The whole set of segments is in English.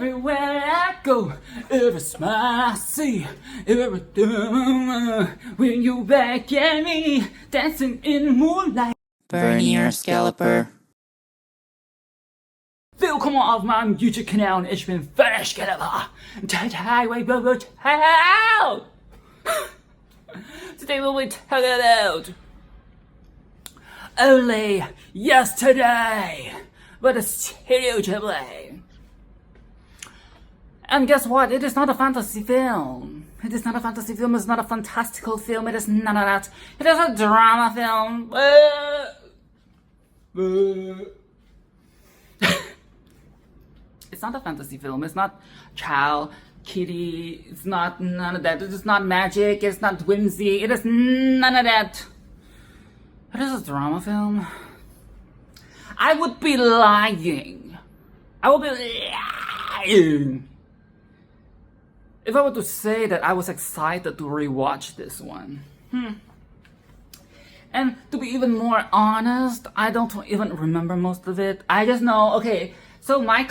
everywhere I go, every smile I see, every when you back at me, dancing in moonlight. Vernier Scalper. Willkommen auf meinem YouTube-Kanal und ich bin Escapism. Today we'll be talking about only yesterday with a Studio Ghibli. And guess what? It is not a fantasy film. It is not a fantasy film. It's not a fantastical film. It is none of that. It is a drama film. It's not a fantasy film. It's not child, kitty. It's not none of that. It is not magic. It's not whimsy. It is none of that. It is a drama film. I would be lying. I would be lying if I were to say that I was excited to rewatch this one. And to be even more honest, I don't even remember most of it. I just know, okay, so my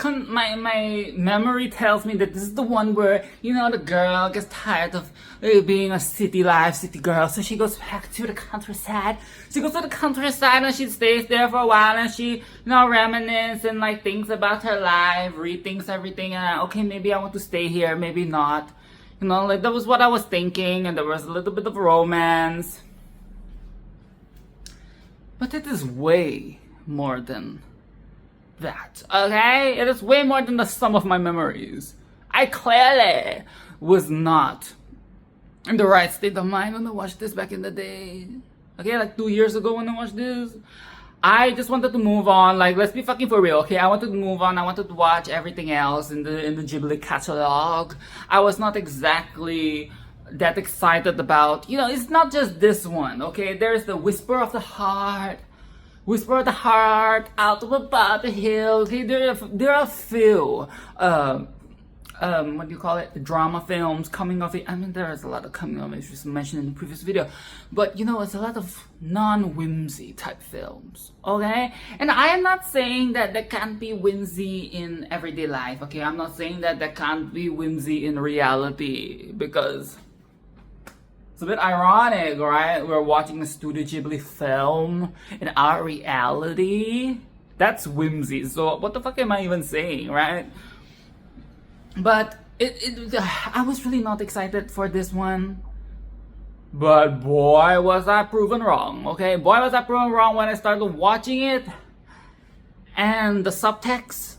memory tells me that this is the one where, you know, the girl gets tired of being a city girl, so she goes back to the countryside. She goes to the countryside and she stays there for a while and she, you know, reminisces and like thinks about her life, rethinks everything, and okay, maybe I want to stay here, maybe not. You know, like that was what I was thinking, and there was a little bit of romance. But it is way more than that, okay? It is way more than the sum of my memories. I clearly was not in the right state of mind when I watched this back in the day. Okay, like 2 years ago when I watched this. I just wanted to move on, like, let's be fucking for real, okay? I wanted to move on. I wanted to watch everything else in the Ghibli catalog. I was not exactly that excited about, you know, it's not just this one, okay? There's the Whisper of the Heart, Out of Above the Hill. Okay, there are a few, what do you call it? Drama films, coming of age. I mean, there is a lot of coming of age, just mentioned in the previous video. But, you know, it's a lot of non-whimsy type films, okay? And I am not saying that there can't be whimsy in everyday life, okay? I'm not saying that there can't be whimsy in reality, because it's a bit ironic, right? We're watching a Studio Ghibli film in our reality. That's whimsy. So what the fuck am I even saying, right? But I was really not excited for this one. But boy, was I proven wrong, okay? Boy, was I proven wrong when I started watching it. And the subtext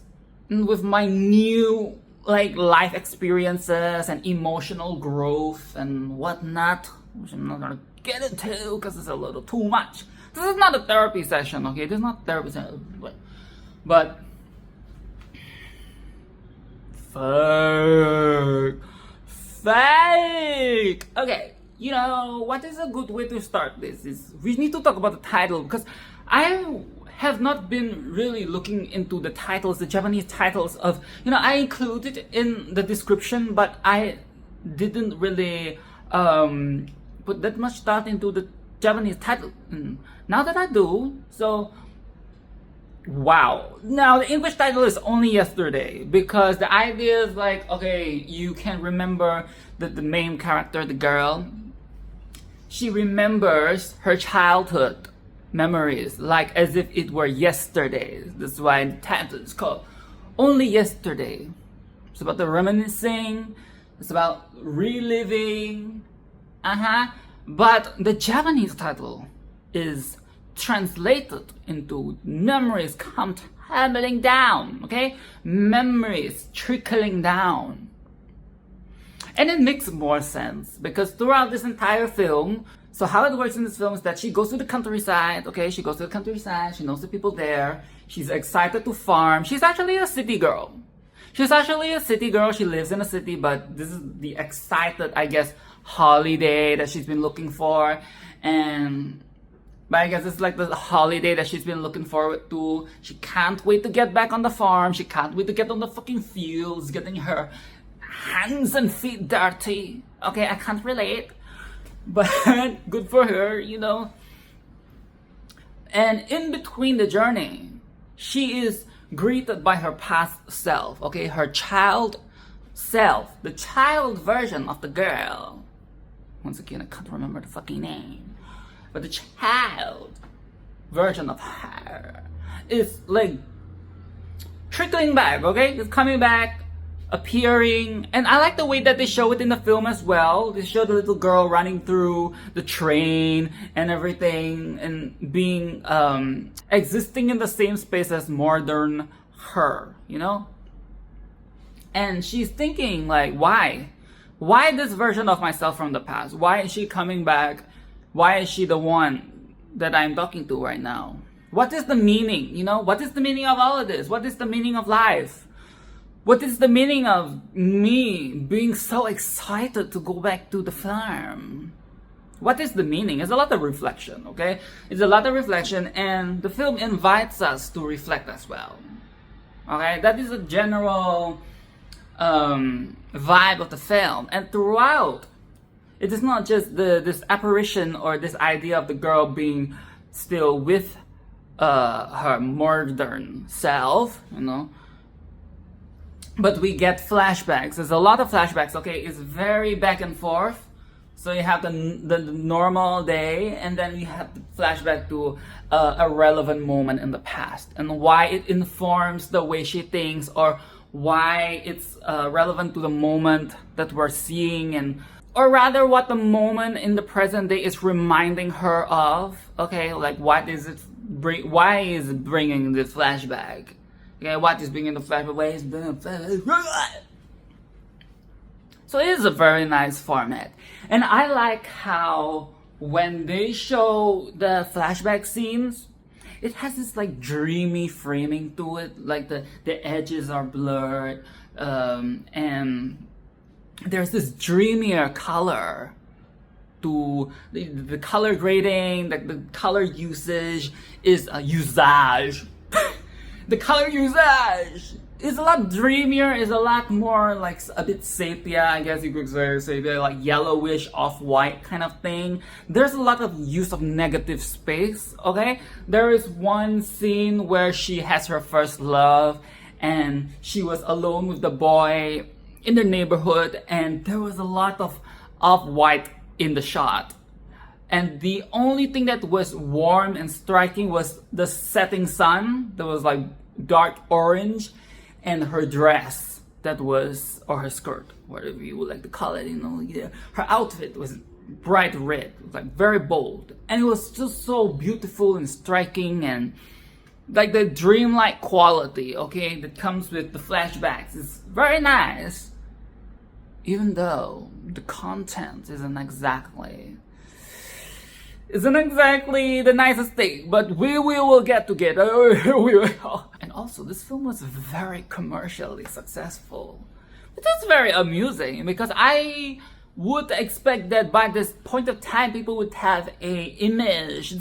with my new like life experiences and emotional growth and whatnot, which I'm not gonna get into because it's a little too much. This is not a therapy session, okay? This is not a therapy session, but fake. Okay, you know what is a good way to start this is we need to talk about the title, because I have not been really looking into the titles, the Japanese titles of, you know, I included it in the description, but I didn't really put that much thought into the Japanese title. Now that I do, so wow. Now the English title is Only Yesterday, because the idea is like, okay, you can remember that the main character, the girl, she remembers her childhood memories like as if it were yesterday. That's why the title is called Only Yesterday. It's about the reminiscing, it's about reliving, but the Japanese title is translated into memories come tumbling down, okay? Memories trickling down. And it makes more sense because throughout this entire film, so how it works in this film is that she goes to the countryside, okay? She goes to the countryside, she knows the people there, she's excited to farm. She's actually a city girl. She lives in a city, but this is the excited, I guess, holiday that she's been looking for. But I guess it's like the holiday that she's been looking forward to. She can't wait to get back on the farm. She can't wait to get on the fucking fields, getting her hands and feet dirty. Okay, I can't relate. But good for her, you know. And in between the journey, she is greeted by her past self, okay? Her child self, the child version of the girl. Once again, I can't remember the fucking name. But the child version of her is like trickling back, okay? It's coming back, appearing, and I like the way that they show it in the film as well. They show the little girl running through the train and everything, and being existing in the same space as modern her, you know? And she's thinking like, why this version of myself from the past? Why is she coming back? Why is she the one that I'm talking to right now? What is the meaning, you know? What is the meaning of all of this? What is the meaning of life? What is the meaning of me being so excited to go back to the farm? What is the meaning? It's a lot of reflection, okay? It's a lot of reflection, and the film invites us to reflect as well. Okay? That is a general vibe of the film. And throughout, it is not just this apparition or this idea of the girl being still with her modern self, you know? But we get flashbacks. There's a lot of flashbacks, okay? It's very back and forth. So you have the normal day, and then you have the flashback to a relevant moment in the past, and why it informs the way she thinks, or why it's relevant to the moment that we're seeing, and or rather what the moment in the present day is reminding her of. Okay, like why is it bringing the flashback? Okay, what is bringing the flashback? Why is bringing the flashback? So it is a very nice format. And I like how when they show the flashback scenes, it has this like dreamy framing to it. Like the edges are blurred, and there's this dreamier color to the color grading, the color usage is usage. The color usage is a lot dreamier, is a lot more like a bit sepia, I guess you could say sepia, like yellowish, off-white kind of thing. There's a lot of use of negative space, okay? There is one scene where she has her first love and she was alone with the boy in the neighborhood, and there was a lot of off-white in the shot. And the only thing that was warm and striking was the setting sun that was like dark orange, and her dress that was, or her skirt, whatever you would like to call it, you know, yeah. Her outfit was bright red, it was like very bold. And it was just so beautiful and striking, and like the dreamlike quality, okay, that comes with the flashbacks is very nice. Even though the content isn't exactly the nicest thing, but we will get together. We will. And also, this film was very commercially successful. It is very amusing because I would expect that by this point of time, people would have a image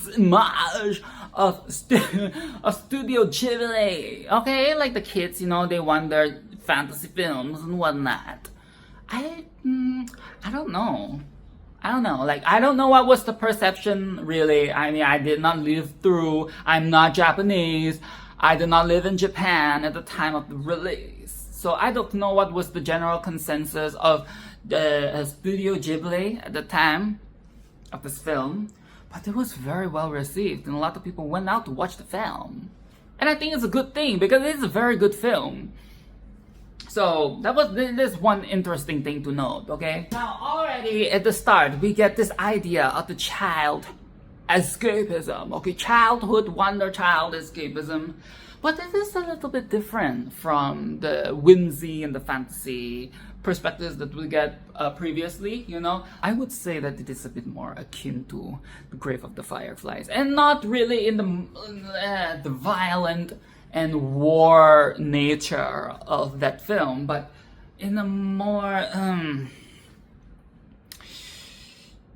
of Studio Ghibli. Okay, like the kids, you know, they want their fantasy films and whatnot. I don't know. Like, I don't know what was the perception, really. I mean, I did not live through, I'm not Japanese, I did not live in Japan at the time of the release. So I don't know what was the general consensus of the Studio Ghibli at the time of this film. But it was very well received, and a lot of people went out to watch the film. And I think it's a good thing, because it is a very good film. So that was this one interesting thing to note, okay? Now already at the start, we get this idea of the child escapism, okay? Childhood wonder child escapism. But it is a little bit different from the whimsy and the fantasy perspectives that we get previously, you know? I would say that it is a bit more akin to The Grave of the Fireflies, and not really in the violent and war nature of that film, but in a more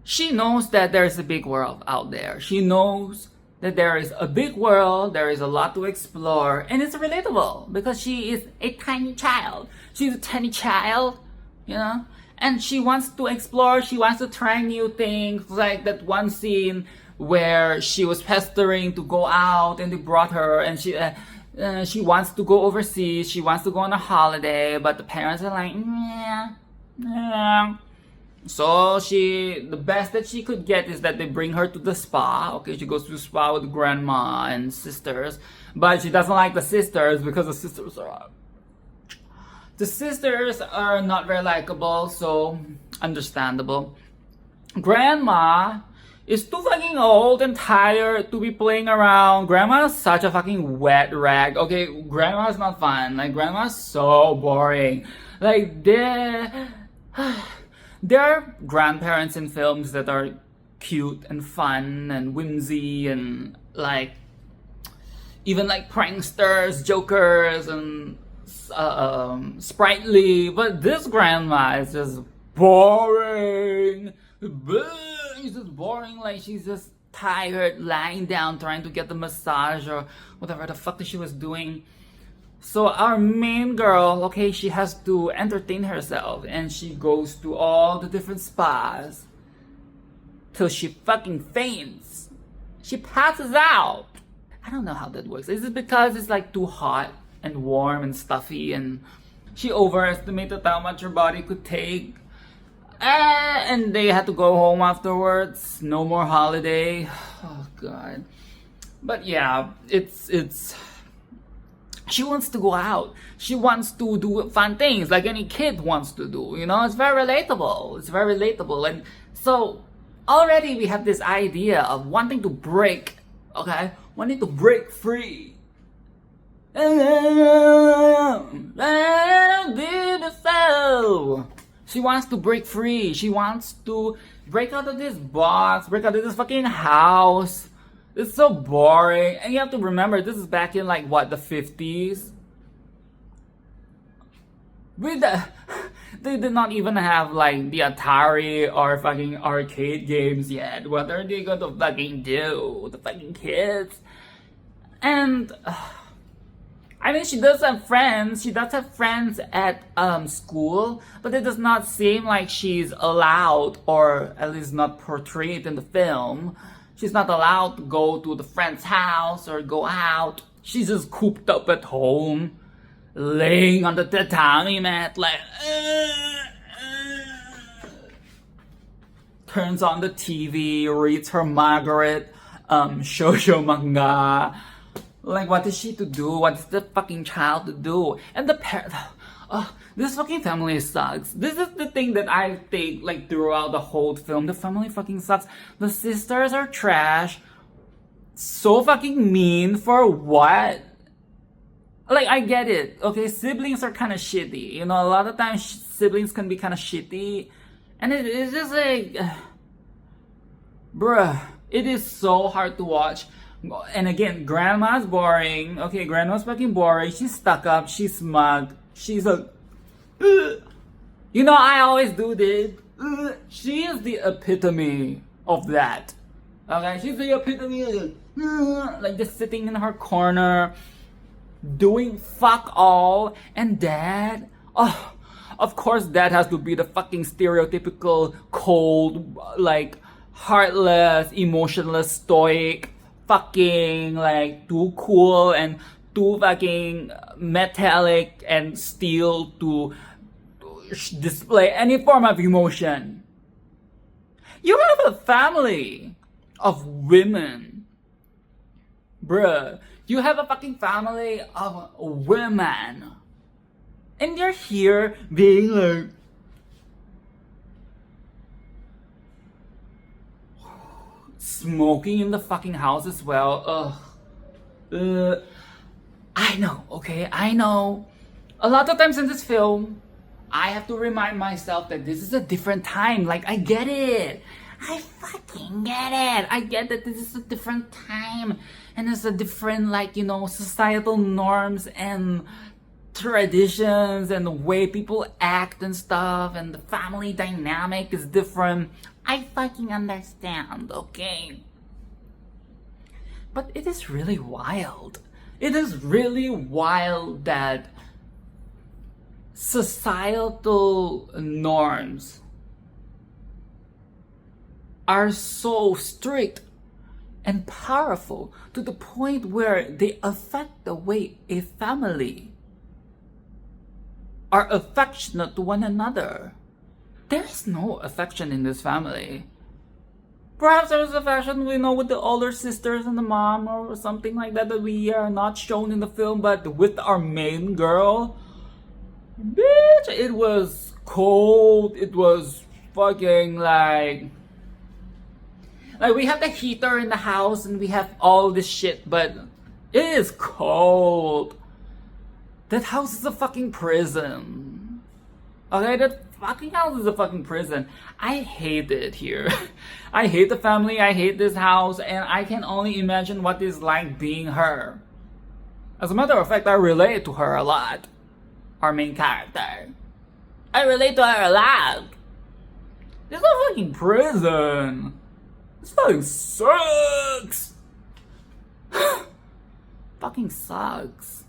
she knows that there is a big world out there. She knows that there is a big world, there is a lot to explore, and it's relatable because she is a tiny child. She's a tiny child, you know, and she wants to explore, she wants to try new things, like that one scene where she was pestering to go out and they brought her, and She wants to go overseas. She wants to go on a holiday, but the parents are like, yeah. So the best that she could get is that they bring her to the spa. Okay, she goes to the spa with grandma and sisters, but she doesn't like the sisters because the sisters are not very likable, so understandable. Grandma is too fucking old and tired to be playing around. Grandma's such a fucking wet rag. Okay, grandma's not fun. Like, grandma's so boring. Like, there are grandparents in films that are cute and fun and whimsy and like even like pranksters, jokers, and sprightly. But this grandma is just boring. She's just boring. Like, she's just tired, lying down, trying to get the massage or whatever the fuck that she was doing. So our main girl, okay, she has to entertain herself, and she goes to all the different spas till she fucking faints. She passes out. I don't know how that works. Is it because it's like too hot and warm and stuffy, and she overestimated how much her body could take? And they had to go home afterwards. No more holiday. Oh god. But yeah, it's she wants to go out. She wants to do fun things like any kid wants to do. You know, it's very relatable. It's very relatable. And so already we have this idea of wanting to break, okay? Wanting to break free. She wants to break free. She wants to break out of this box, break out of this fucking house. It's so boring. And you have to remember, this is back in like what, the 50s? They did not even have like the Atari or fucking arcade games yet. What are they going to fucking do? The fucking kids. And I mean, she does have friends. She does have friends at school, but it does not seem like she's allowed, or at least not portrayed in the film. She's not allowed to go to the friend's house or go out. She's just cooped up at home, laying on the tatami mat, like turns on the TV, reads her Margaret shoujo manga. Like, what is she to do? What is the fucking child to do? And the parent, this fucking family sucks. This is the thing that I think, like, throughout the whole film. The family fucking sucks. The sisters are trash. So fucking mean. For what? Like, I get it. Okay, siblings are kind of shitty. You know, a lot of times siblings can be kind of shitty. And it's just like, bruh, it is so hard to watch. And again, grandma's boring. Okay, grandma's fucking boring. She's stuck up. She's smug. She's a... You know, I always do this. She is the epitome of that. Okay, she's the epitome of like just sitting in her corner, doing fuck all. And dad, of course dad has to be the fucking stereotypical cold, like heartless, emotionless, stoic, fucking like too cool and too fucking metallic and steel to display any form of emotion. You have a family of women, bruh. You have a fucking family of women, and you're here being like, smoking in the fucking house as well. I know, okay, I know. A lot of times in this film, I have to remind myself that this is a different time. Like, I get it. I fucking get it. I get that this is a different time. And it's a different, like, you know, societal norms and traditions and the way people act and stuff. And the family dynamic is different. I fucking understand, okay? But it is really wild. It is really wild that societal norms are so strict and powerful to the point where they affect the way a family are affectionate to one another. There is no affection in this family. Perhaps there is affection, with the older sisters and the mom or something like that we are not shown in the film, but with our main girl, bitch, it was cold. It was fucking like we have the heater in the house and we have all this shit, but it is cold. That house is a fucking prison. Okay, that fucking house is a fucking prison. I hate it here. I hate the family, I hate this house, and I can only imagine what it's like being her. As a matter of fact, I relate to her a lot. Our main character. I relate to her a lot. This is a fucking prison. This fucking sucks. Fucking sucks.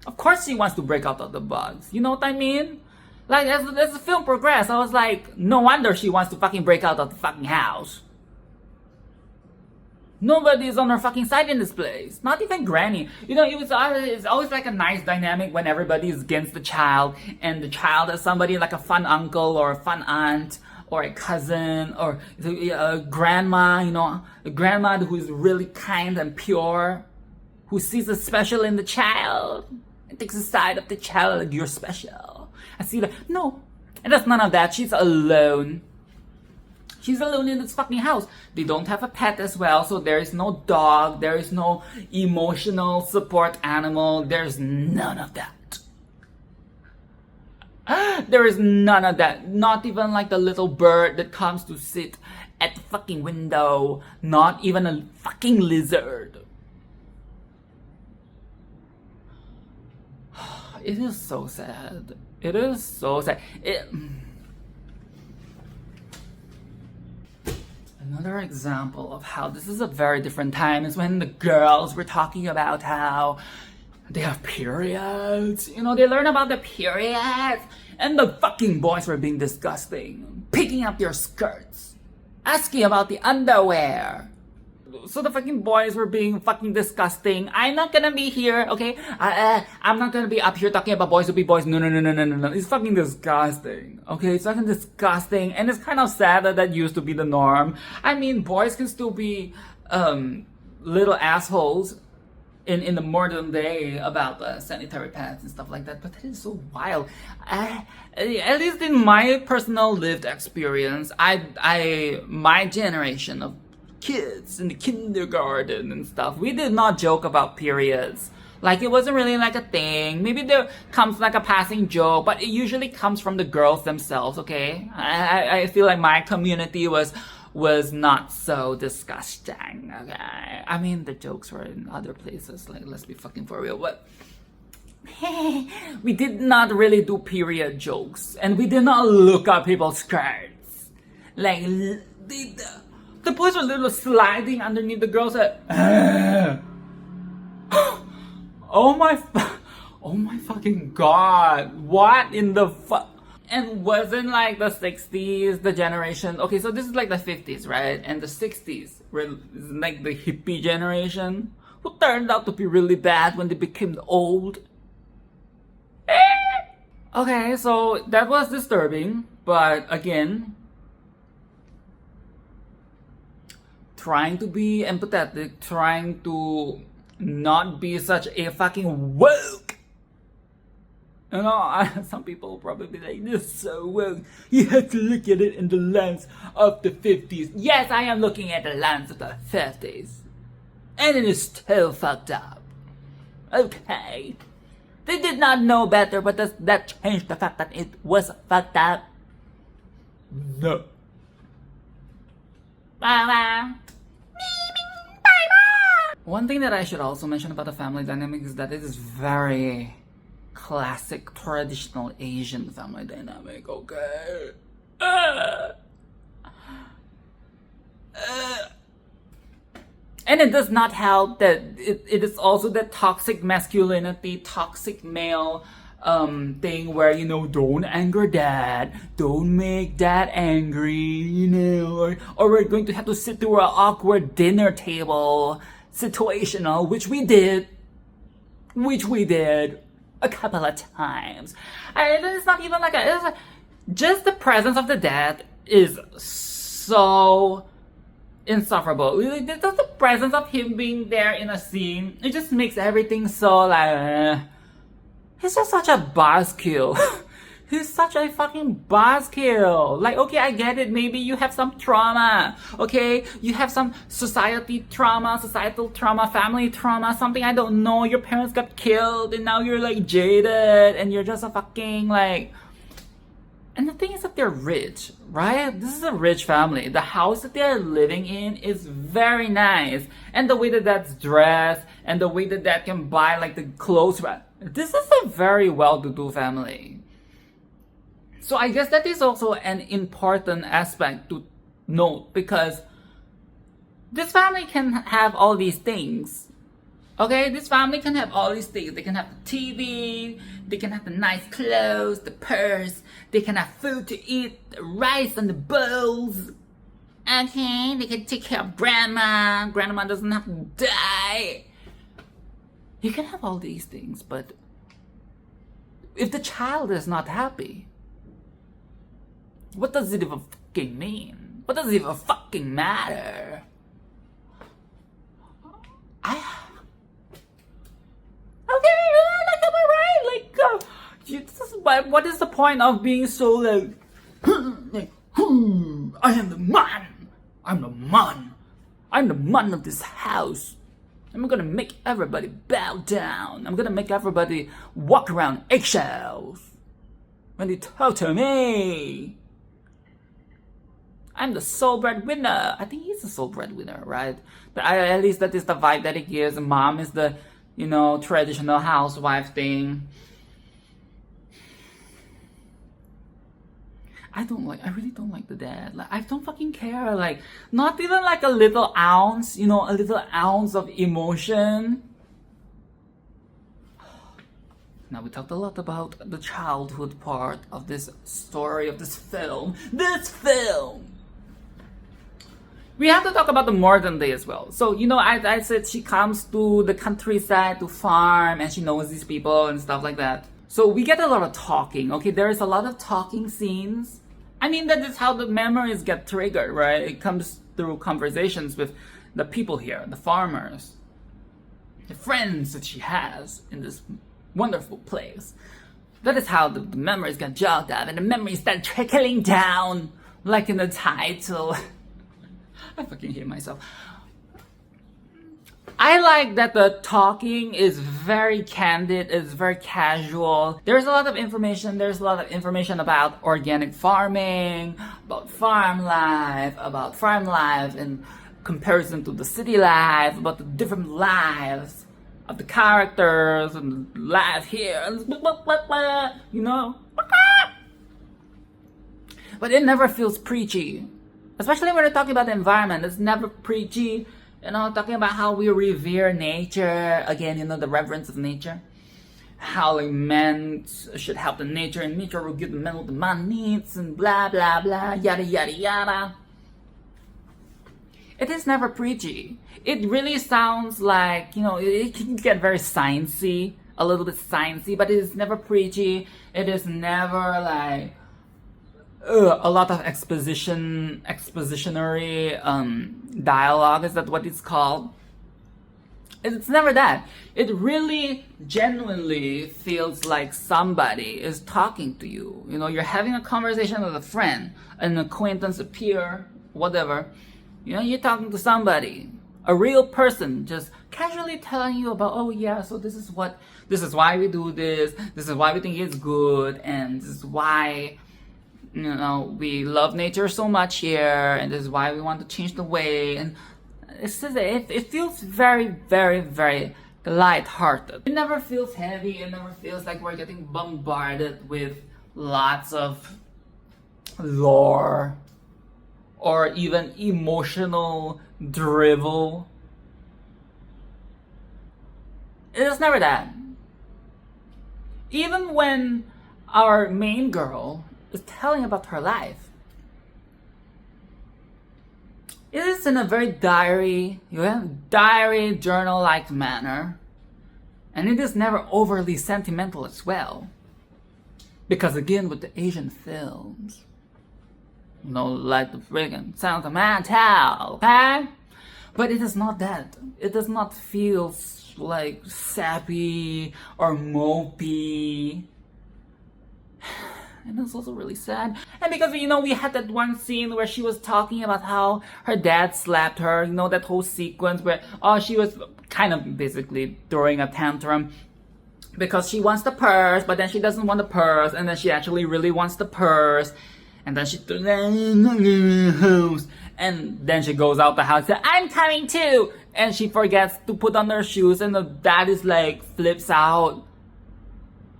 Of course she wants to break out of the bugs. You know what I mean? Like, as the film progressed, I was like, no wonder she wants to fucking break out of the fucking house. Nobody is on her fucking side in this place. Not even Granny. It's always like a nice dynamic when everybody is against the child, and the child is somebody like a fun uncle or a fun aunt or a cousin or a grandma, a grandma who is really kind and pure, who sees the special in the child and takes the side of the child like, you're special. I see that. No, and that's none of that. She's alone. She's alone in this fucking house. They don't have a pet as well, so there is no dog. There is no emotional support animal. There's none of that. There is none of that. Not even like the little bird that comes to sit at the fucking window. Not even a fucking lizard. It is so sad. It is so sad. Another example of how this is a very different time is when the girls were talking about how they have periods. They learn about the periods. And the fucking boys were being disgusting. Picking up their skirts. Asking about the underwear. So the fucking boys were being fucking disgusting. I'm not gonna be here, okay? I'm not gonna be up here talking about boys will be boys. No. It's fucking disgusting, okay? It's fucking disgusting. And it's kind of sad that used to be the norm. I mean, boys can still be little assholes in the modern day about sanitary pads and stuff like that, but that is so wild. At least in my personal lived experience, my generation of kids in the kindergarten and stuff, we did not joke about periods. Like, it wasn't really like a thing. Maybe there comes like a passing joke, but it usually comes from the girls themselves, okay? I feel like my community was not so disgusting, okay? I mean, the jokes were in other places, like, let's be fucking for real, but we did not really do period jokes, and we did not look at people's skirts. Like, the boys were literally sliding underneath the girls at, oh my fucking god, what in the fuck? And wasn't like the 60s, the generation, okay, so this is like the 50s, right? And the 60s were like the hippie generation, who turned out to be really bad when they became old. Okay, so that was disturbing, but again, trying to be empathetic, trying to not be such a fucking woke. Some people will probably be like, this is so woke. You have to look at it in the lens of the 50s. Yes, I am looking at the lens of the 50s. And it is still fucked up. Okay. They did not know better, but does that change the fact that it was fucked up? No. One thing that I should also mention about the family dynamic is that it is very classic, traditional Asian family dynamic, okay? And it does not help that it is also the toxic masculinity, toxic male thing where, you know, don't anger dad, don't make dad angry, you know, or we're going to have to sit through an awkward dinner table situational, which we did a couple of times. And it's not even like just the presence of the dad is so insufferable. Just the presence of him being there in a scene, it just makes everything so like, he's just such a buzzkill. He's such a fucking buzzkill. Like, okay, I get it. Maybe you have some trauma. Okay, you have some societal trauma, family trauma, something I don't know. Your parents got killed and now you're like jaded and you're just a fucking like... And the thing is that they're rich, right? This is a rich family. The house that they're living in is very nice. And the way that that's dressed and the way that that can buy like the clothes. This is a very well-to-do family. So I guess that is also an important aspect to note, because this family can have all these things. Okay, this family can have all these things. They can have the TV, they can have the nice clothes, the purse, they can have food to eat, the rice and the bowls. Okay, they can take care of grandma. Grandma doesn't have to die. You can have all these things, but if the child is not happy, what does it even fucking mean? What does it even fucking matter? What is the point of being so like, I am the man. I'm the man. I'm the man of this house. I'm gonna make everybody bow down. I'm gonna make everybody walk around eggshells when they talk to me. I'm the sole breadwinner. I think he's the sole breadwinner, right? But at least that is the vibe that it gives. Mom is the, you know, traditional housewife thing. I really don't like the dad. Like, I don't fucking care. Like, not even like a little ounce, you know, a little ounce of emotion. Now, we talked a lot about the childhood part of this story, of this film. We have to talk about the modern day as well. So, you know, I said she comes to the countryside to farm and she knows these people and stuff like that. So we get a lot of talking, okay? There is a lot of talking scenes. I mean, that is how the memories get triggered, right? It comes through conversations with the people here, the farmers, the friends that she has in this wonderful place. That is how the memories get jogged up and the memories start trickling down, like in the title. I fucking hate myself. I like that the talking is very candid, it's very casual. There's a lot of information. There's a lot of information about organic farming, about farm life in comparison to the city life, about the different lives of the characters and life here, you know. But it never feels preachy. Especially when we're talking about the environment, it's never preachy. You know, talking about how we revere nature, again, you know, the reverence of nature. How like men should help the nature and nature will give the men what the man needs and blah, blah, blah, yada, yada, yada. It is never preachy. It really sounds like, you know, it can get very sciencey, a little bit sciencey, but it is never preachy. It is never like a lot of expositionary dialogue. Is that what it's called? It's never that. It really genuinely feels like somebody is talking to you. You know, you're having a conversation with a friend, an acquaintance, a peer, whatever. You know, you're talking to somebody, a real person, just casually telling you about, oh yeah, so this is why we do this is why we think it's good, and this is why, you know, we love nature so much here, and this is why we want to change the way. And it feels very, very, very light-hearted. It never feels heavy. It never feels like we're getting bombarded with lots of lore or even emotional drivel. It is never that. Even when our main girl is telling about her life, it is in a very diary journal-like manner. And it is never overly sentimental as well. Because again, with the Asian films, like the friggin' sentimental, okay? But it is not that. It does not feel like sappy or mopey. And it's also really sad. And because, we had that one scene where she was talking about how her dad slapped her, that whole sequence where, she was kind of basically throwing a tantrum because she wants the purse, but then she doesn't want the purse, and then she actually really wants the purse, and then and then she goes out the house and says, I'm coming too! And she forgets to put on her shoes, and the dad is like, flips out.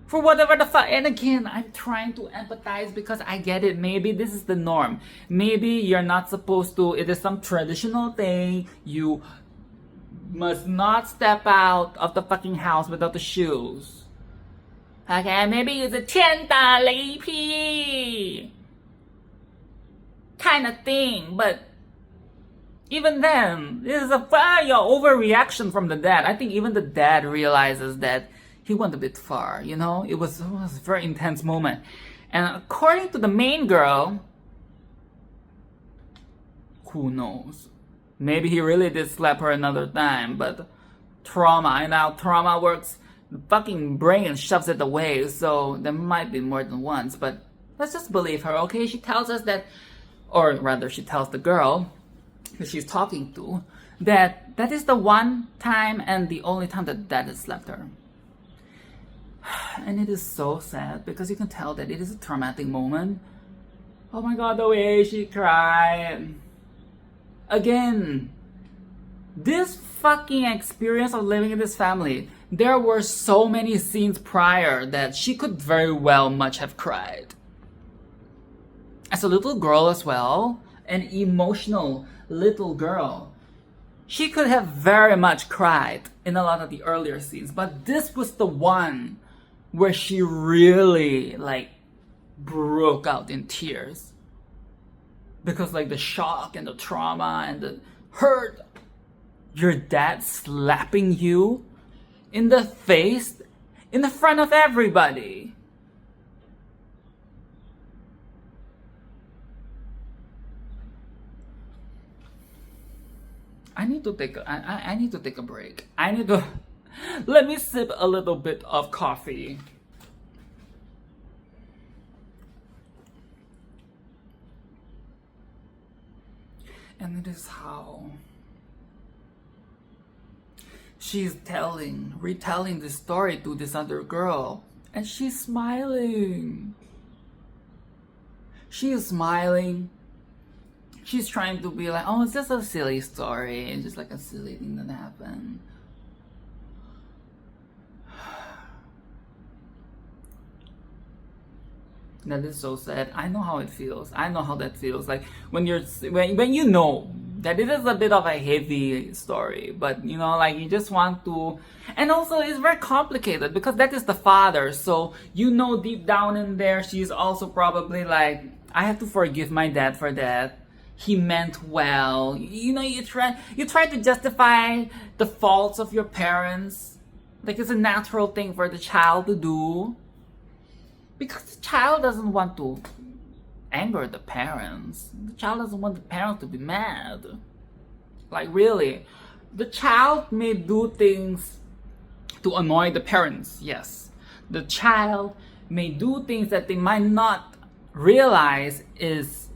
For whatever the fuck. And again, I'm trying to empathize because I get it. Maybe this is the norm. Maybe you're not supposed to, it is some traditional thing. You must not step out of the fucking house without the shoes. Okay, maybe it's a 天打雷劈 kind of thing, but even then, this is a overreaction from the dad. I think even the dad realizes that he went a bit far, It was a very intense moment. And according to the main girl, who knows? Maybe he really did slap her another time, but trauma, and how trauma works, the fucking brain shoves it away, so there might be more than once, but let's just believe her, okay? She tells us that, or rather she tells the girl that she's talking to, that is the one time and the only time that dad has slapped her. And it is so sad because you can tell that it is a traumatic moment. Oh my god, the way she cried. Again, this fucking experience of living in this family, there were so many scenes prior that she could very well much have cried. As a little girl as well, an emotional little girl, she could have very much cried in a lot of the earlier scenes, but this was the one where she really broke out in tears because the shock and the trauma and the hurt, your dad slapping you in the face in the front of everybody. I need to take a break. Let me sip a little bit of coffee. And it is how she's retelling this story to this other girl, and she's smiling. She is smiling. She's trying to be like, oh, it's just a silly story. It's just like a silly thing that happened. That is so sad. I know how it feels. I know how that feels. Like when you know that it is a bit of a heavy story, but you just want to, and also it's very complicated because that is the father. So deep down in there, she's also probably like, I have to forgive my dad for that. He meant well. You try to justify the faults of your parents. Like it's a natural thing for the child to do. Because the child doesn't want to anger the parents. The child doesn't want the parents to be mad. Like really. The child may do things to annoy the parents, yes. The child may do things that they might not realize is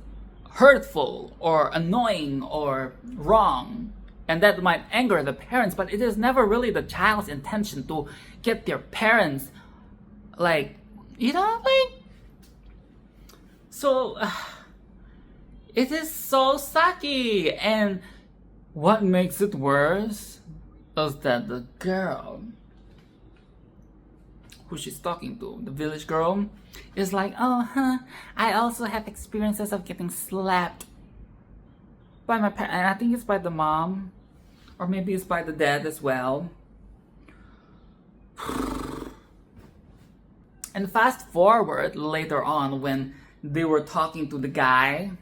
hurtful or annoying or wrong. And that might anger the parents, but it is never really the child's intention to get their parents so it is so sucky. And what makes it worse is that the girl who she's talking to, the village girl, is like, I also have experiences of getting slapped by my parents, and I think it's by the mom, or maybe it's by the dad as well. And fast forward later on when they were talking to the guy.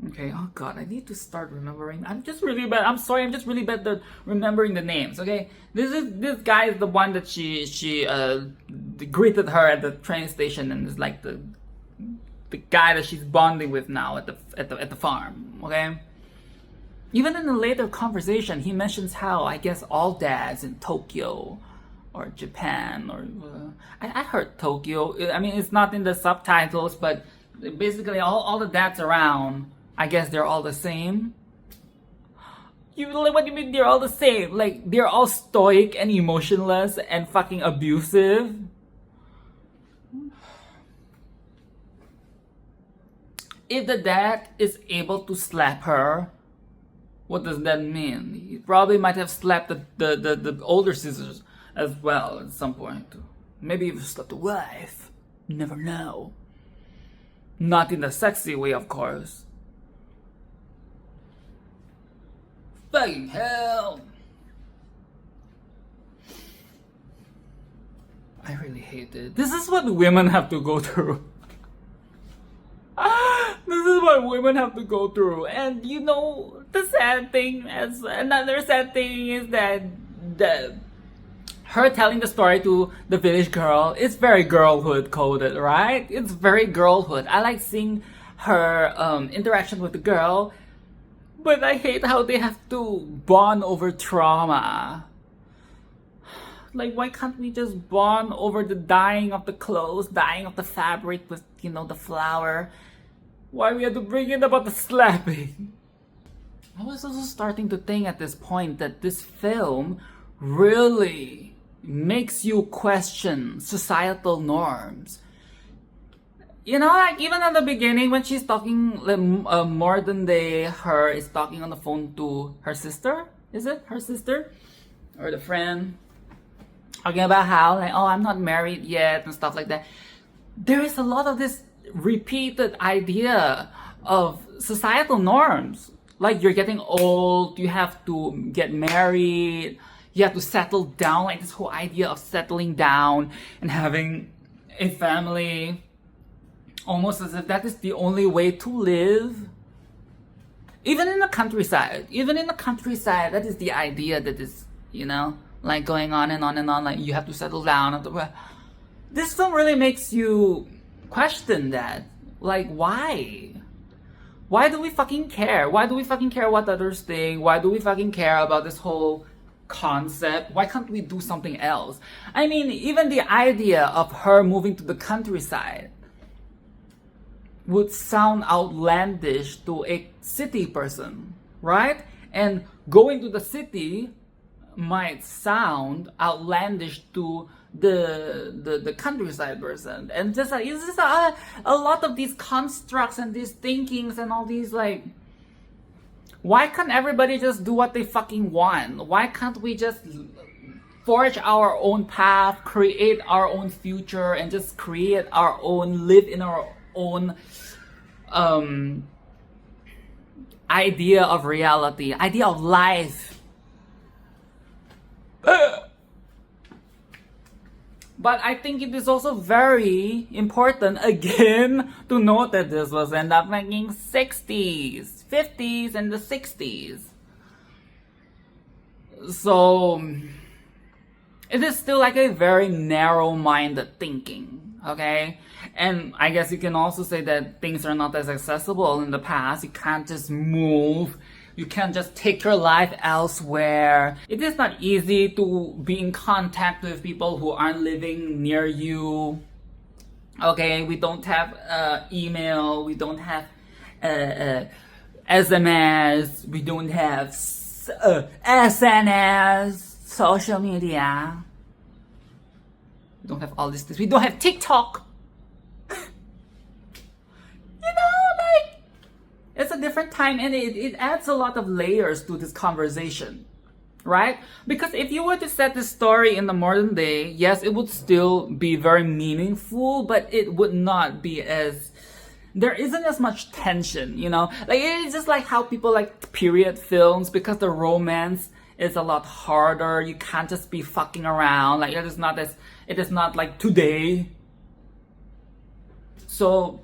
Okay, oh god, I need to start remembering. I'm just really bad. I'm sorry, I'm just really bad at remembering the names. Okay, this guy is the one that she greeted her at the train station, and is like the guy that she's bonding with now at the farm. Okay. Even in a later conversation, he mentions how I guess all dads in Tokyo or Japan or I heard Tokyo. I mean, it's not in the subtitles, but basically all the dads around, I guess they're all the same. What do you mean they're all the same? Like, they're all stoic and emotionless and fucking abusive? If the dad is able to slap her, what does that mean? He probably might have slapped the older sisters as well at some point. Maybe even slapped the wife. You never know. Not in the sexy way, of course. Fucking hell. I really hate it. This is what women have to go through. This is what women have to go through. And you know, the sad thing, as another sad thing is that her telling the story to the village girl is very girlhood coded, right? It's very girlhood. I like seeing her interaction with the girl, but I hate how they have to bond over trauma. Like, why can't we just bond over the dyeing of the clothes, dyeing of the fabric with, you know, the flower? Why we have to bring in about the slapping? I was also starting to think at this point that this film really makes you question societal norms. You know, like even at the beginning when she's talking, more than her is talking on the phone to her sister. Is it her sister? Or the friend? Talking about how, like, oh, I'm not married yet and stuff like that. There is a lot of this repeated idea of societal norms. Like, you're getting old, you have to get married, you have to settle down. Like, this whole idea of settling down and having a family, almost as if that is the only way to live. Even in the countryside, that is the idea that is, you know, like going on and on and on. Like, you have to settle down. This film really makes you question that. Like, why? Why do we fucking care? Why do we fucking care what others think? Why do we fucking care about this whole concept? Why can't we do something else? I mean, even the idea of her moving to the countryside would sound outlandish to a city person, right? And going to the city might sound outlandish to the countryside person. And just like, it's just a lot of these constructs and these thinkings and all these, like, why can't everybody just do what they fucking want? Why can't we just forge our own path, create our own future, and just create our own, live in our own idea of reality, idea of life? But I think it is also very important, again, to note that this was in the fucking 60s, 50s, and the 60s. So, it is still like a very narrow-minded thinking, okay? And I guess you can also say that things are not as accessible in the past. You can't just move. You can't just take your life elsewhere. It is not easy to be in contact with people who aren't living near you. Okay, we don't have email. We don't have SMS. We don't have SNS, social media. We don't have all these things. We don't have TikTok. It's a different time, and it adds a lot of layers to this conversation, right? Because if you were to set this story in the modern day, yes, it would still be very meaningful, but it would not be as, there isn't as much tension, you know? Like, it's just like how people like period films, because the romance is a lot harder. You can't just be fucking around. Like, it is not like today. So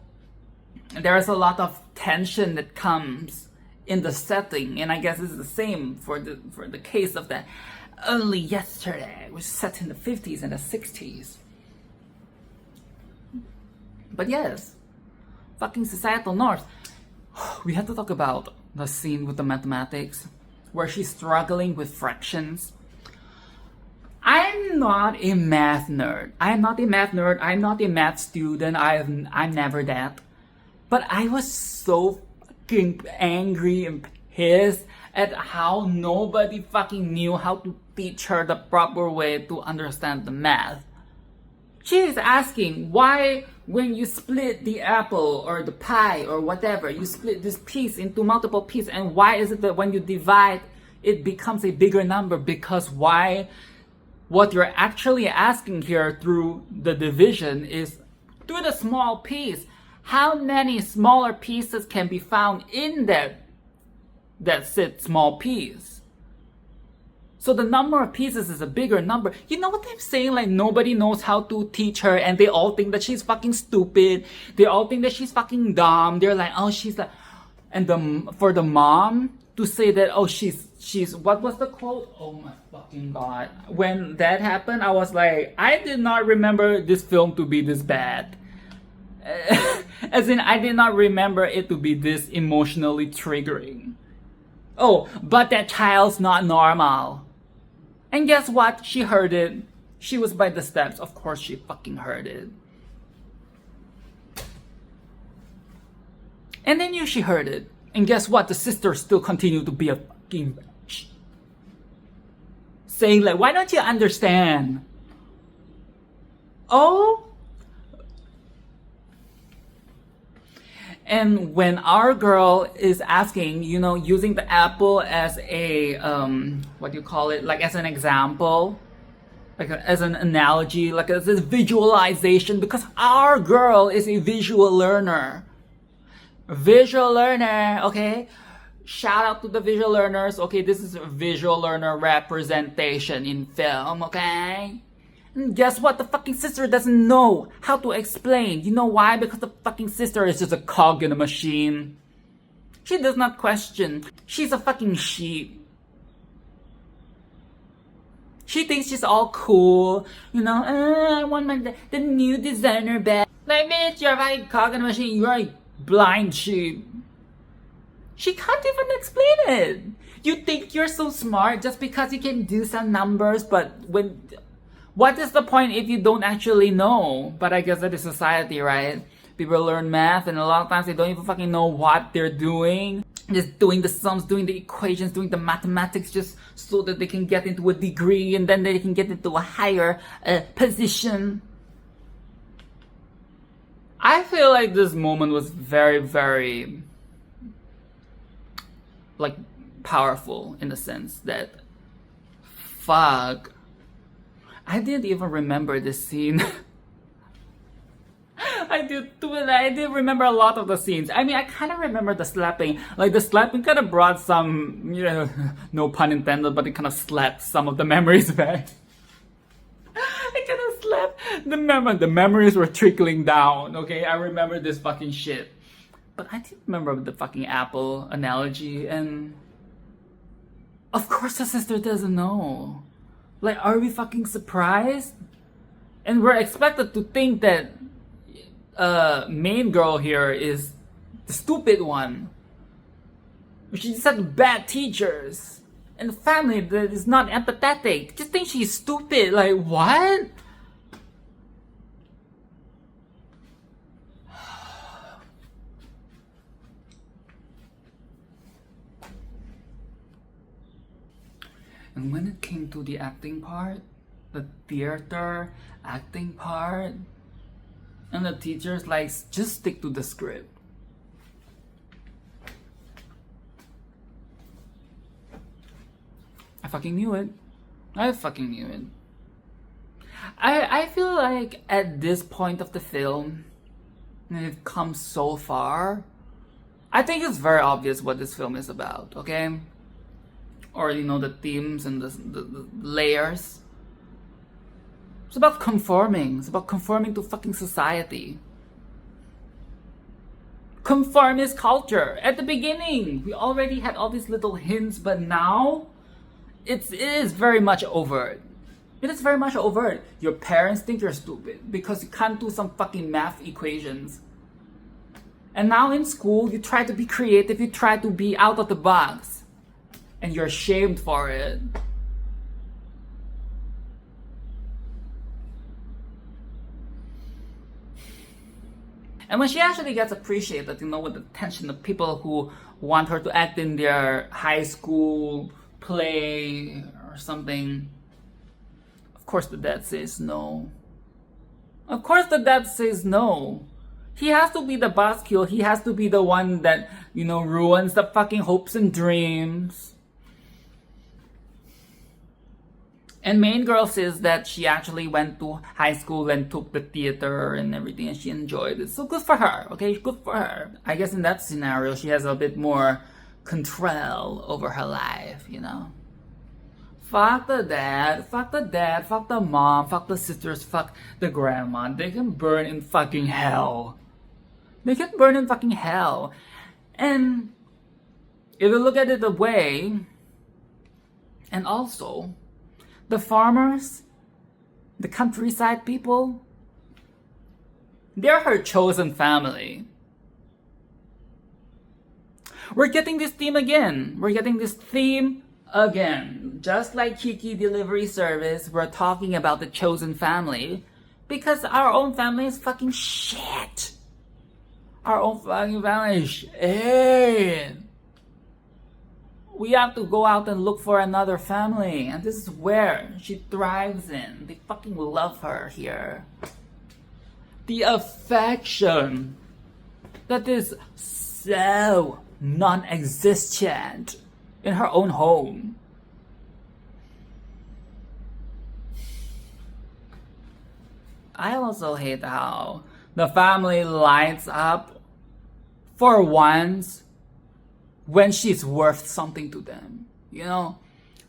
there's a lot of tension that comes in the setting, and I guess it's the same for the case of the Only Yesterday, which is set in the 50s and the 60s. But yes, fucking societal norms. We have to talk about the scene with the mathematics, where she's struggling with fractions. I'm not a math nerd. I'm not a math student. I'm never that. But I was so fucking angry and pissed at how nobody fucking knew how to teach her the proper way to understand the math. She is asking why, when you split the apple or the pie or whatever, you split this piece into multiple pieces, and why is it that when you divide, it becomes a bigger number? Because why? What you're actually asking here through the division is, do the small piece. How many smaller pieces can be found in that said small piece? So the number of pieces is a bigger number. You know what I'm saying? Like, nobody knows how to teach her, and they all think that she's fucking stupid. They all think that she's fucking dumb. They're like, oh, she's like, and for the mom to say that, oh, she's, what was the quote? Oh my fucking god. When that happened, I was like, I did not remember this film to be this bad. As in, I did not remember it to be this emotionally triggering. Oh, but that child's not normal. And guess what? She heard it. She was by the steps. Of course she fucking heard it. And they knew she heard it. And guess what? The sister still continued to be a fucking bitch. Saying like, why don't you understand? Oh? And when our girl is asking, you know, using the apple as a, what do you call it? Like as an example, like as an analogy, like as a visualization, because our girl is a visual learner. Visual learner, okay? Shout out to the visual learners. Okay, this is a visual learner representation in film, okay? And guess what? The fucking sister doesn't know how to explain. You know why? Because the fucking sister is just a cog in a machine. She does not question. She's a fucking sheep. She thinks she's all cool. You know, I want the new designer bag. Like, bitch, you're a fucking cog in a machine. You're a blind sheep. She can't even explain it. You think you're so smart just because you can do some numbers, but what is the point if you don't actually know? But I guess that is society, right? People learn math, and a lot of times they don't even fucking know what they're doing. Just doing the sums, doing the equations, doing the mathematics just so that they can get into a degree, and then they can get into a higher position. I feel like this moment was very, very, like, powerful in the sense that, fuck, I didn't even remember this scene. I did remember a lot of the scenes. I mean, I kind of remember the slapping. Like, the slapping kind of brought some, you know, no pun intended, but it kind of slapped some of the memories back. I kind of slapped the memories were trickling down, okay? I remember this fucking shit. But I didn't remember the fucking apple analogy, and of course the sister doesn't know. Like, are we fucking surprised? And we're expected to think that main girl here is the stupid one. She just had bad teachers and a family that is not empathetic. Just think she's stupid. Like, what? And when it came to the acting part, the theater acting part, and the teachers like, just stick to the script. I fucking knew it. I fucking knew it. I feel like at this point of the film, and it comes so far, I think it's very obvious what this film is about, okay? Or, you know, the themes and the layers. It's about conforming. It's about conforming to fucking society. conformist culture. At the beginning, we already had all these little hints, but now it is very much overt. It is very much overt. Your parents think you're stupid because you can't do some fucking math equations. And now in school, you try to be creative, you try to be out of the box. And you're shamed for it. And when she actually gets appreciated, with the attention of people who want her to act in their high school play or something, of course the dad says no. Of course the dad says no. He has to be the buzzkill. He has to be the one that, ruins the fucking hopes and dreams. And main girl says that she actually went to high school and took the theater and everything, and she enjoyed it. So good for her, okay? Good for her. I guess in that scenario, she has a bit more control over her life, Fuck the dad, fuck the mom, fuck the sisters, fuck the grandma. They can burn in fucking hell. They can burn in fucking hell. And if you look at it away, and also, the farmers, the countryside people, they're her chosen family. We're getting this theme again. Just like Kiki Delivery Service, we're talking about the chosen family because our own family is fucking shit. Our own fucking family is shit. We have to go out and look for another family, and this is where she thrives in. They fucking love her here. The affection that is so non-existent in her own home. I also hate how the family lights up for once when she's worth something to them.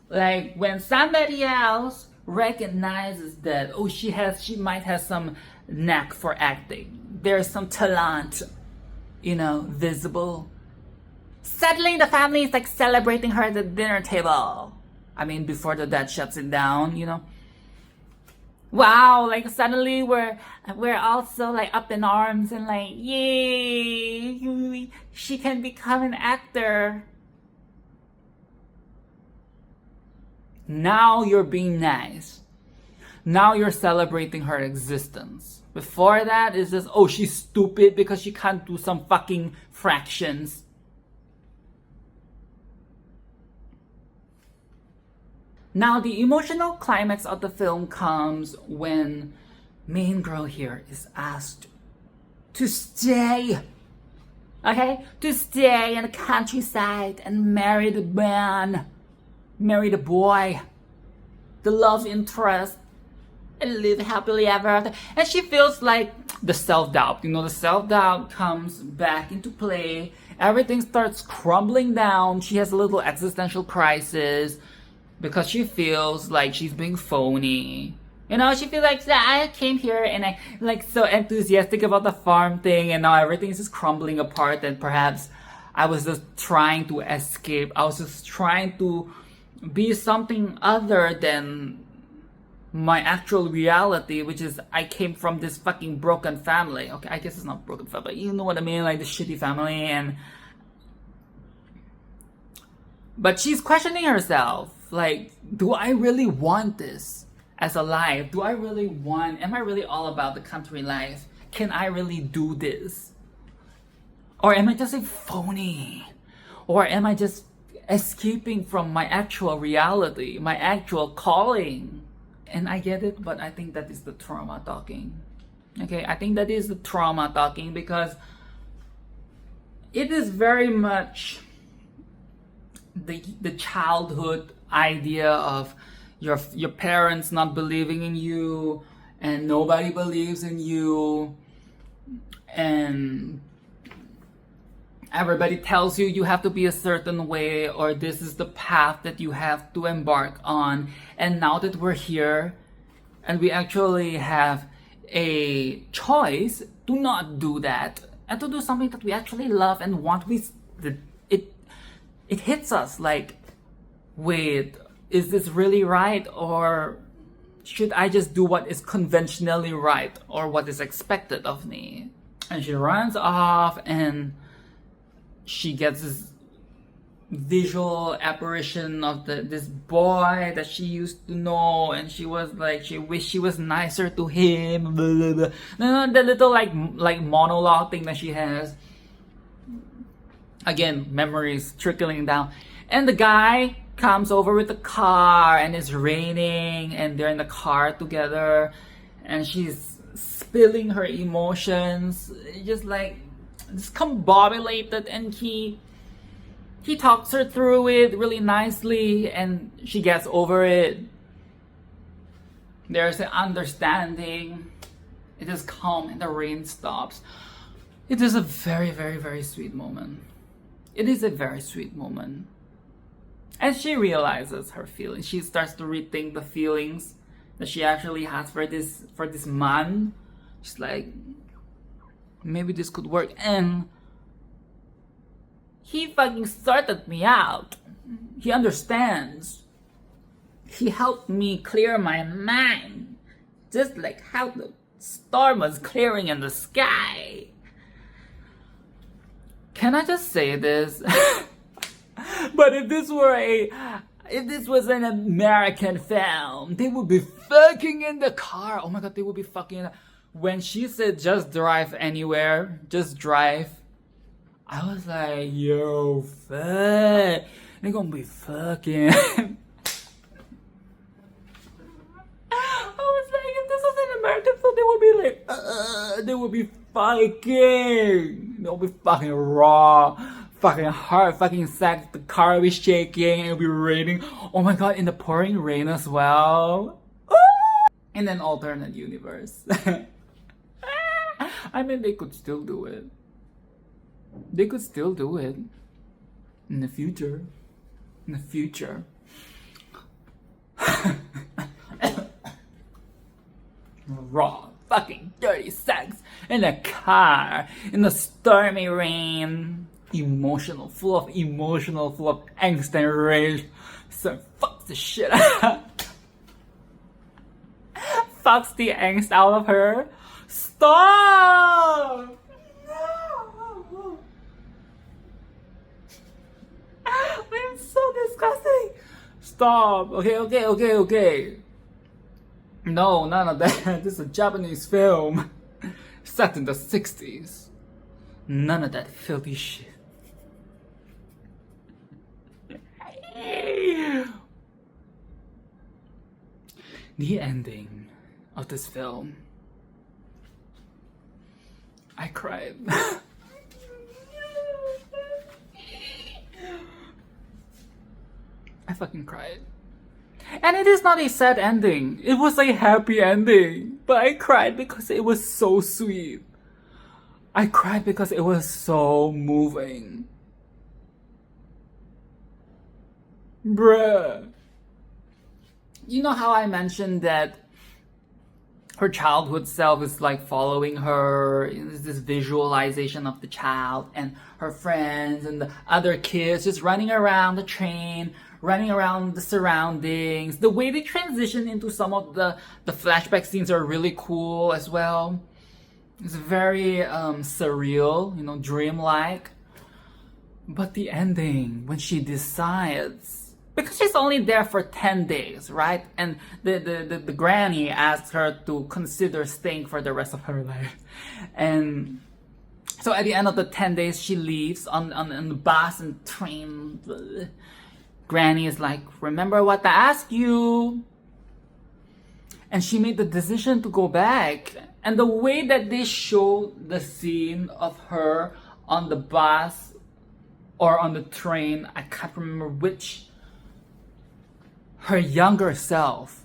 Like when somebody else recognizes that, she might have some knack for acting. There's some talent, visible. Suddenly the family is like celebrating her at the dinner table. I mean, before the dad shuts it down, Wow, like suddenly we're also like up in arms and like, yay, she can become an actor. Now you're being nice. Now you're celebrating her existence. Before that, it's just, she's stupid because she can't do some fucking fractions. Now, the emotional climax of the film comes when main girl here is asked to stay. Okay? To stay in the countryside and marry the man. Marry the boy. The love interest. And live happily ever after. And she feels like the self-doubt. The self-doubt comes back into play. Everything starts crumbling down. She has a little existential crisis. Because she feels like she's being phony. She feels like, I came here and I like so enthusiastic about the farm thing, and now everything is just crumbling apart, and perhaps I was just trying to escape. I was just trying to be something other than my actual reality, which is I came from this fucking broken family. Okay, I guess it's not broken family, but you know what I mean, like this shitty family. But she's questioning herself. Like, do I really want this as a life? Am I really all about the country life? Can I really do this? Or am I just a phony? Or am I just escaping from my actual reality, my actual calling? And I get it, but I think that is the trauma talking. Okay, I think that is the trauma talking because it is very much the childhood idea of your parents not believing in you and nobody believes in you and everybody tells you have to be a certain way or this is the path that you have to embark on. And now that we're here and we actually have a choice to not do that and to do something that we actually love and want. It hits us like, wait, is this really right, or should I just do what is conventionally right or what is expected of me? And she runs off, and she gets this visual apparition of this boy that she used to know, and she was like, she wished she was nicer to him, blah, blah, blah. No, the little like monologue thing that she has. Again, memories trickling down. And the guy comes over with the car, and it's raining, and they're in the car together, and she's spilling her emotions, just combobulated, and he talks her through it really nicely, and she gets over it. There's an understanding. It is calm, and the rain stops. It is a very, very, very sweet moment. It is a very sweet moment. And she realizes her feelings. She starts to rethink the feelings that she actually has for this man. She's like, maybe this could work. And he fucking sorted me out. He understands. He helped me clear my mind. Just like how the storm was clearing in the sky. Can I just say this? But if this was an American film, they would be fucking in the car. Oh my god, they would be fucking. When she said just drive anywhere, just drive, I was like, yo, fuck. They're gonna be fucking. I was like, if this was an American film, they would be like, they would be fucking. They'll be fucking raw. Fucking hard, fucking sex, the car will be shaking, it'll be raining. Oh my god, in the pouring rain as well. In an alternate universe. I mean, they could still do it. They could still do it. In the future. In the future. Raw, fucking dirty sex in a car, in the stormy rain. Emotional, full of angst and rage. So fucks the shit out. Fucks the angst out of her. Stop! No! I'm so disgusting. Stop. Okay. No, none of that. This is a Japanese film set in the 60s. None of that filthy shit. The ending of this film, I cried. I fucking cried. And it is not a sad ending. It was a happy ending. But I cried because it was so sweet. I cried because it was so moving. Bruh. You know how I mentioned that her childhood self is like following her, it's this visualization of the child and her friends and the other kids just running around the train, running around the surroundings. The way they transition into some of the flashback scenes are really cool as well. It's very surreal, you know, dreamlike. But the ending, when she decides, because she's only there for 10 days, right? And the granny asks her to consider staying for the rest of her life. And so at the end of the 10 days, she leaves on the bus and train. Granny is like, remember what I asked you? And she made the decision to go back. And the way that they show the scene of her on the bus or on the train, I can't remember which, her younger self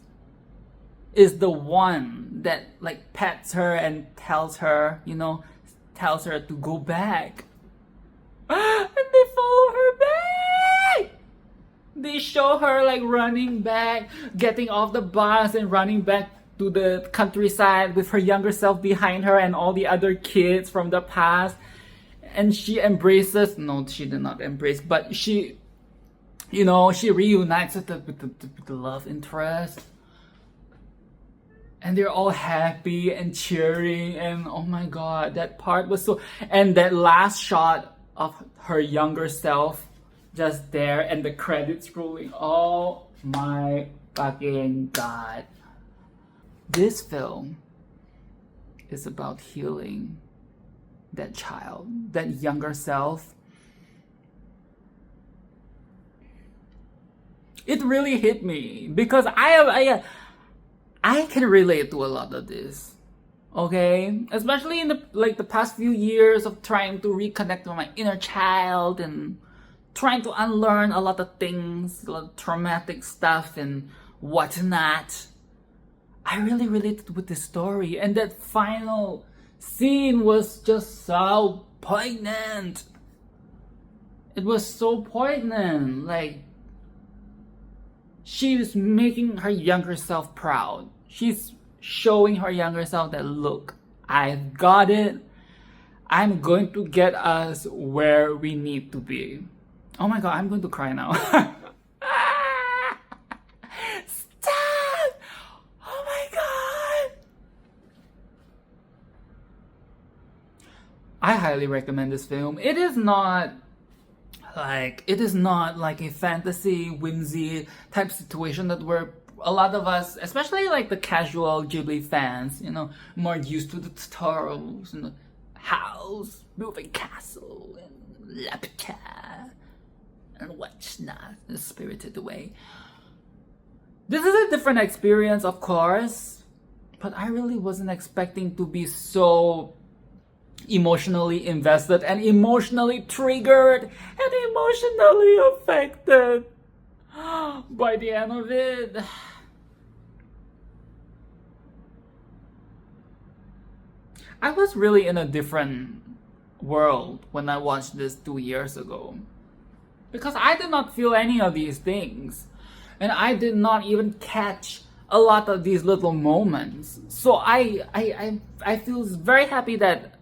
is the one that like pets her and tells her, you know, tells her to go back. And they follow her back. They show her like running back, getting off the bus and running back to the countryside with her younger self behind her and all the other kids from the past. and she embraces, no, she did not embrace, but she, you know, she reunites with the love interest. And they're all happy and cheering, and oh my god, that part was so... And that last shot of her younger self just there, and the credits rolling. Oh my fucking god. This film is about healing that child, that younger self. It really hit me because I can relate to a lot of this, okay? Especially in the past few years of trying to reconnect with my inner child and trying to unlearn a lot of things, a lot of traumatic stuff and whatnot. I really related with this story, and that final scene was just so poignant. It was so poignant, like she's making her younger self proud. She's showing her younger self that, look, I've got it. I'm going to get us where we need to be. Oh my god, I'm going to cry now. Stop! Oh my god! I highly recommend this film. It is not like a fantasy, whimsy type situation that we're, a lot of us, especially like the casual Ghibli fans, you know, more used to the tutorials and the house, moving castle, and lapka, and whatnot, the spirited away. This is a different experience, of course, but I really wasn't expecting to be so emotionally invested and emotionally triggered and emotionally affected by the end of it. I was really in a different world when I watched this 2 years ago, because I did not feel any of these things, and I did not even catch a lot of these little moments. So I feel very happy that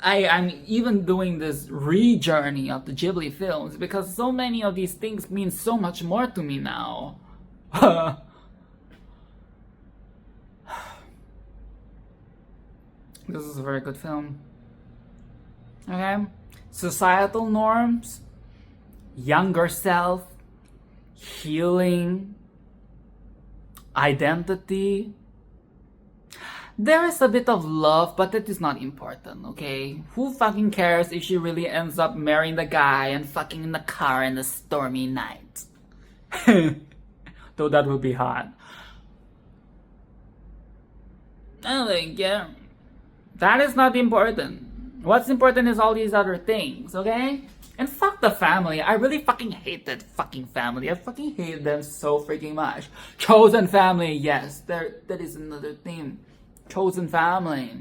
I'm even doing this re-journey of the Ghibli films, because so many of these things mean so much more to me now. This is a very good film. Okay? Societal norms, younger self, healing, identity. There is a bit of love, but that is not important, okay? Who fucking cares if she really ends up marrying the guy and fucking in the car in a stormy night? Though that would be hot. I don't think, yeah. That is not important. What's important is all these other things, okay? And fuck the family. I really fucking hate that fucking family. I fucking hate them so freaking much. Chosen family, yes. That is another theme. Chosen family.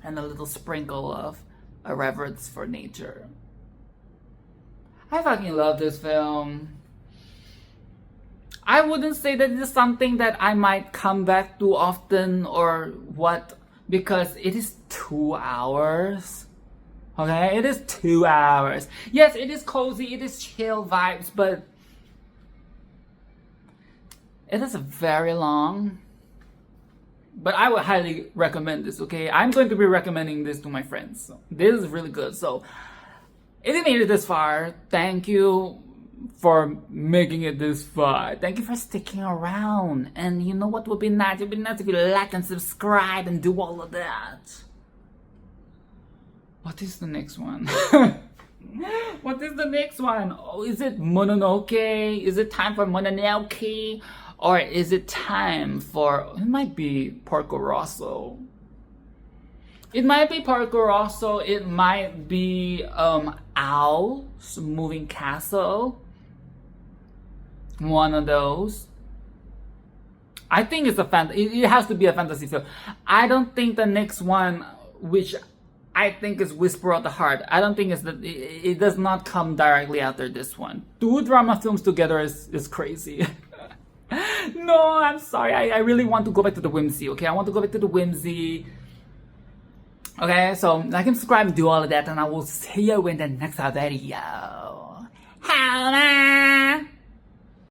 And a little sprinkle of a reverence for nature. I fucking love this film. I wouldn't say that it is something that I might come back to often or what, because it is 2 hours. Okay, it is 2 hours. Yes, it is cozy, it is chill vibes, but it is very long. But I would highly recommend this, okay? I'm going to be recommending this to my friends. So this is really good. So if you made it this far, thank you for making it this far. Thank you for sticking around. And you know what would be nice? It would be nice if you like and subscribe and do all of that. What is the next one? What is the next one? Oh, is it Mononoke? Is it time for Mononoke? Or is it time for... It might be Porco Rosso. It might be Porco Rosso. It might be Owl's Moving Castle. One of those. I think it's a it has to be a fantasy film. I don't think the next one, which I think is Whisper of the Heart, I don't think it does not come directly after this one. 2 drama films together is crazy. No, I'm sorry. I really want to go back to the whimsy, okay? I want to go back to the whimsy. Okay, so like and subscribe and do all of that, and I will see you in the next video. Holla!